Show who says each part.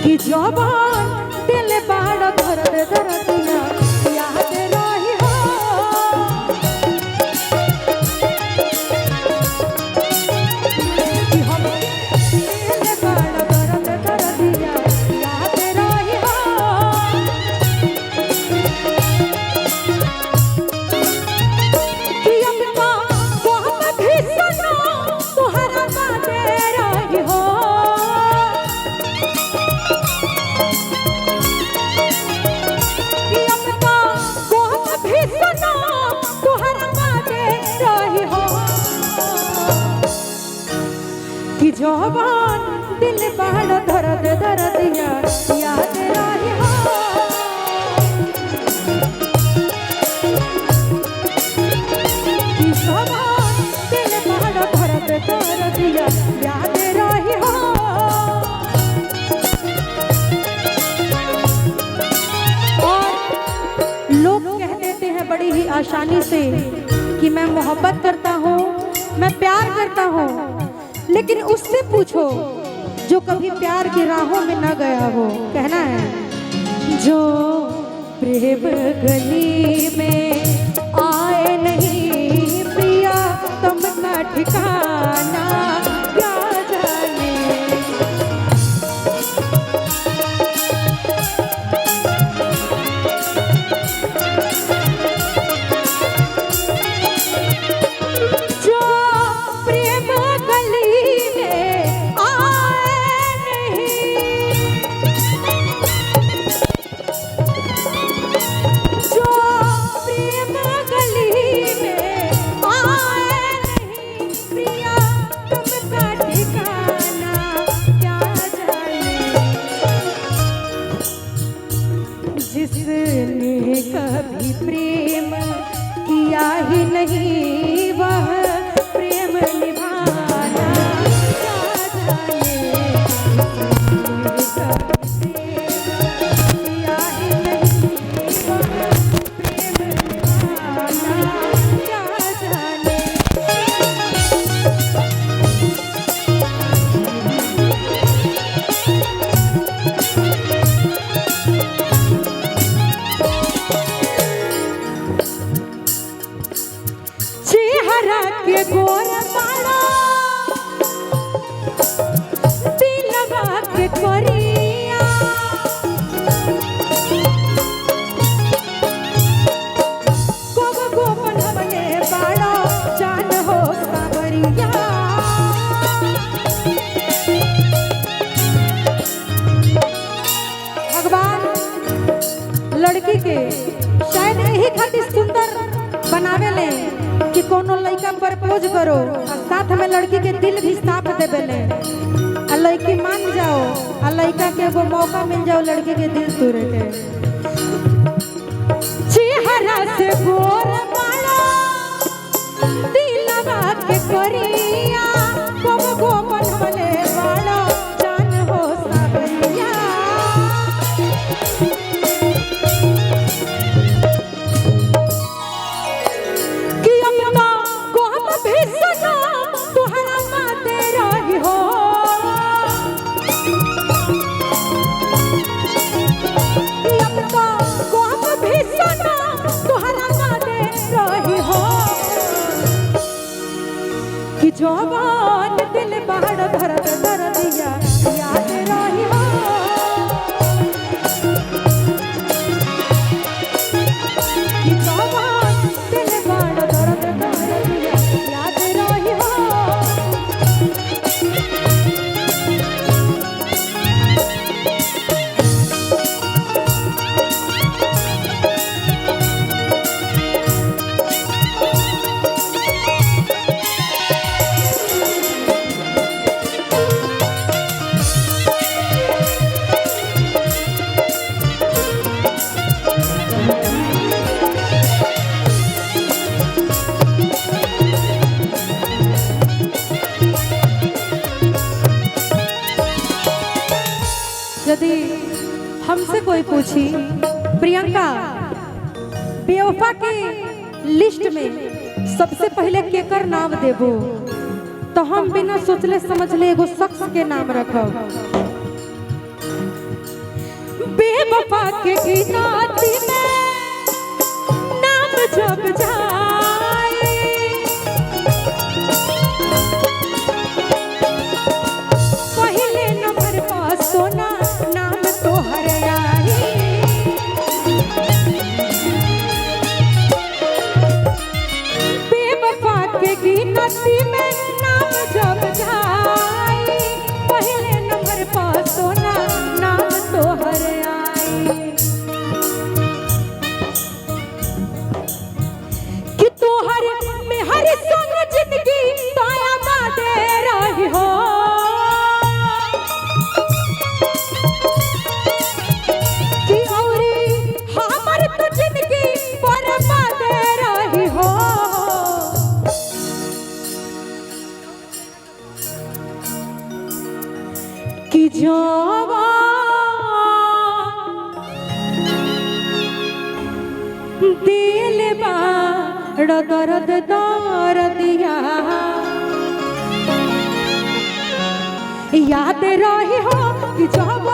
Speaker 1: कि जवान दिल बाड़ दर्द दर्दिया याद रही हो कि हम दिल बाड़ दर्द दर्दिया याद रही हो कि अपना बहुत भी सुनो तुम्हारा बातें रही हो कि जवान दिल बाड़ दर्द दर्दिया याद रही हो कि जवान दिल बाड़ दर्द दर्दिया याद रही हो और लोग कह देते हैं बड़ी ही आसानी से कि मैं मोहब्बत करता हूँ, मैं प्यार करता हूँ, लेकिन उससे पूछो जो कभी प्यार की राहों में न गया हो। कहना है जो प्रेम गली में आए नहीं प्रिया तुमका ठिकाना क्या जाने जिसने कभी प्रेम किया ही नहीं वह प्रेम निभाना क्या जाने जिसने कभी प्रेम किया ही नहीं वह प्रेम निभाना क्या जाने के गोर पाड़ा दिलवा के कोरिया गोब गोपन हमने बाड़ा जान हो सावरिया भगवान लड़की के शायद यही खातिर सुंदर बनावे ले कि कोनो लड़का प्रपोज करो और साथ में लड़की के दिल भी साफ देवे ले और लड़की मान जाओ और लड़का के वो मौका मिल जाओ लड़की के दिल तोड़े के चेहरा से गोर वाला दिलवा के कोरिया गोब गोपन हमने वाला जान हो सावरिया कि जवान दिल बाड़ दर्द दर्दिया याद रही हो कि जवान दिल बाड़ दर्द दर्दिया याद रही हो यदि हमसे कोई पूछी प्रियंका बेवफा की लिस्ट में सबसे पहले केकर नाम देबो तो हम बिना सोचले समझले एगो शख्स के नाम रखब। बेवफा के गिनाती में नाम जब जाए, पहले नंबर पर सोना नाम तो हर आई। बेवफा के गिनती में नाम जब जाए, पहले नंबर पर सोना नाम तो हर आई। कि तोहर में हर संग जिंदगी ताया बादे रही हो, कि औरी हमर तो जिंदगी बर्बाद रही हो। कि जवा दिल बाड़ दर्द दर्दिया याद रही हो, कि जब